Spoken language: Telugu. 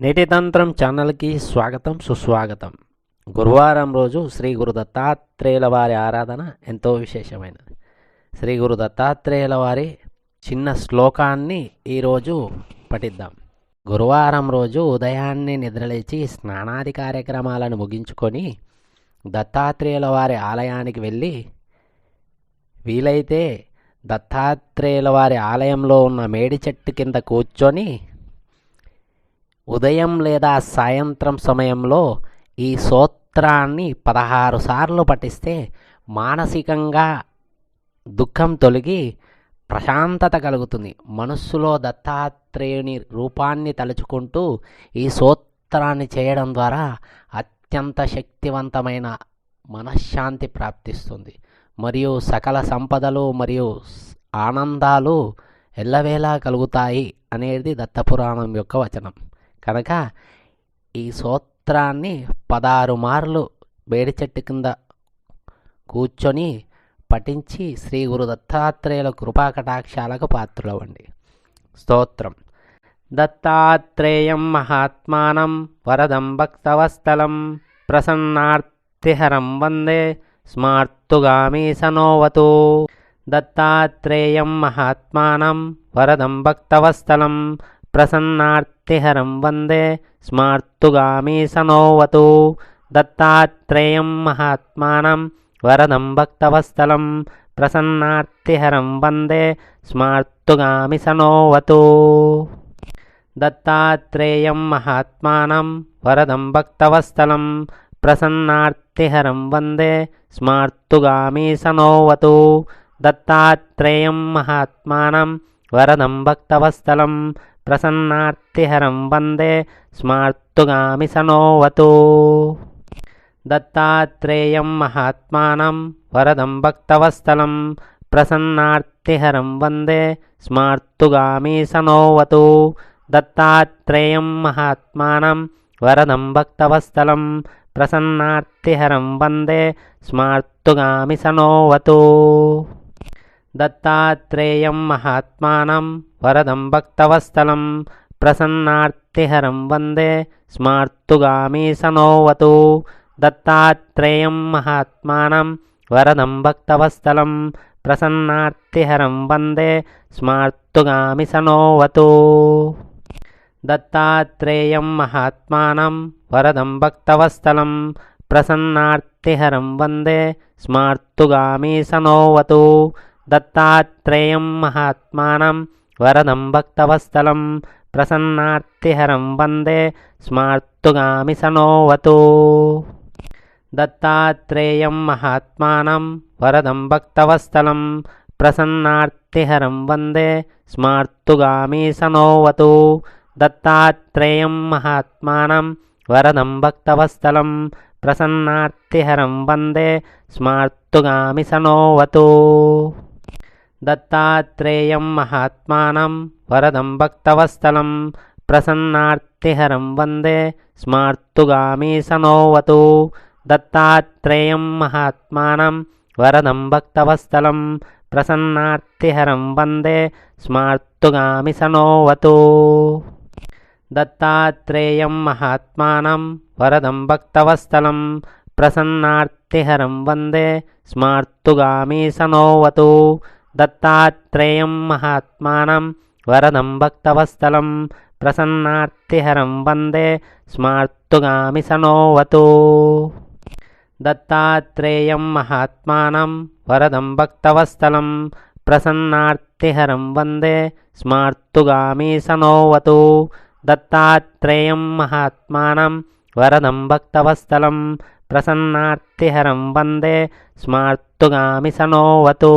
నేటి తంత్రం ఛానల్కి స్వాగతం సుస్వాగతం. గురువారం రోజు శ్రీ గురు దత్తాత్రేయుల వారి ఆరాధన ఎంతో విశేషమైనది. శ్రీ గురు దత్తాత్రేయుల వారి చిన్న శ్లోకాన్ని ఈరోజు పఠిద్దాం. గురువారం రోజు ఉదయాన్నే నిద్రలేచి స్నానాది కార్యక్రమాలను ముగించుకొని దత్తాత్రేయుల వారి ఆలయానికి వెళ్ళి వీలైతే దత్తాత్రేయుల వారి ఆలయంలో ఉన్న మేడి చెట్టు కింద కూర్చొని ఉదయం లేదా సాయంత్రం సమయంలో ఈ స్తోత్రాన్ని 16 సార్లు పఠిస్తే మానసికంగా దుఃఖం తొలగి ప్రశాంతత కలుగుతుంది. మనస్సులో దత్తాత్రేయుని రూపాన్ని తలుచుకుంటూ ఈ స్తోత్రాన్ని చేయడం ద్వారా అత్యంత శక్తివంతమైన మనశ్శాంతి ప్రాప్తిస్తుంది మరియు సకల సంపదలు మరియు ఆనందాలు ఎల్లవేళలా కలుగుతాయి అనేది దత్తపురాణం యొక్క వచనం. కనుక ఈ స్తోత్రాన్ని 16 మార్లు వేడి చెట్టు కింద కూర్చొని పఠించి శ్రీ గురు దత్తాత్రేయుల కృపాకటాక్షాలకు పాత్రులవ్వండి. స్తోత్రం. దత్తాత్రేయం మహాత్మానం వరదం భక్తవస్థలం ప్రసన్నార్తిహరం వందే స్మార్తుగామి సనోవతు. దత్తాత్రేయం మహాత్మానం వరదం భక్తవస్థలం ప్రసన్నార్తిహరం వందే స్మార్తుగామి సనోవతు. దత్తాత్రేయం మహాత్మానం వరదం భక్తవస్థలం ప్రసన్నార్తిహరం వందే స్మార్తుగామి సనోవతు. దత్తాత్రేయం మహాత్మానం వరదం భక్తవస్థలం ప్రసన్నార్తిహరం వందే స్మార్తుగామి సనోవతు. దత్తాత్రేయం మహాత్మానం వరదం భక్తవస్థలం ప్రసన్నార్తిహరం వందే స్మార్తుగామి సనోవతు. దత్తాత్రేయం మహాత్మానం వరదం భక్తవస్థలం ప్రసన్నార్తిహరం వందే స్మార్తుగామి సనోవతు. దత్తాత్రేయం మహాత్మానం వరదం భక్తవస్థలం ప్రసన్నార్తిహరం వందే స్మార్తుగామి సనోవతు. దత్తాత్రేయం మహాత్మానం వరదం భక్తవస్థలం ప్రసన్నార్తిహరం వందే స్మార్తుగామి సనోవతు. దత్తాత్రేయం మహాత్మానం వరదం భక్తవస్థలం ప్రసన్నార్తిహరం వందే స్మార్తుగామి సనోవతు. దత్తాత్రేయం మహాత్మానం వరదం భక్తవస్థలం ప్రసన్నార్తిహరం వందే స్మార్తుగామి సనోవతు. దత్తాత్రేయం మహాత్మానం వరదం భక్తవస్థలం ప్రసన్నార్తిహరం వందే స్మార్తుగామి సనోవతు. దత్తాత్రేయం మహాత్మానం వరదం భక్తవస్థలం ప్రసన్నార్తిహరం వందే స్మార్తుగామి సనోవతు. దత్తాత్రేయం మహాత్మానం వరదం భక్తవస్థలం ప్రసన్నార్తిహరం వందే స్మార్తుగామి సనోవతు. దత్తాత్రేయం మహాత్మానం వరదం భక్తవస్థలం ప్రసన్నార్తిహరం వందే స్మార్తుగామి సనోవతు. దత్తాత్రేయం మహాత్మానం వరదం భక్తవస్థలం ప్రసన్నార్తిహరం వందే స్మార్తుగామి సనోవతు. దత్తాత్రేయం మహాత్మానం వరదం భక్తవస్థలం ప్రసన్నార్తిహరం వందే స్మార్తుగామి సనోవతు. దత్తాత్రేయం మహాత్మానం వరదం భక్తవస్థలం ప్రసన్నార్తిహరం వందే స్మార్తుగామి సనోవతు. దత్తాత్రేయం మహాత్మానం వరదం భక్తవస్థలం ప్రసన్నార్తిహరం వందే స్మార్తుగామి సనోవతు. దత్తాత్రేయం మహాత్మానం వరదం భక్తవస్థలం ప్రసన్నార్తిహరం వందే స్మార్తుగామి సనోవతు.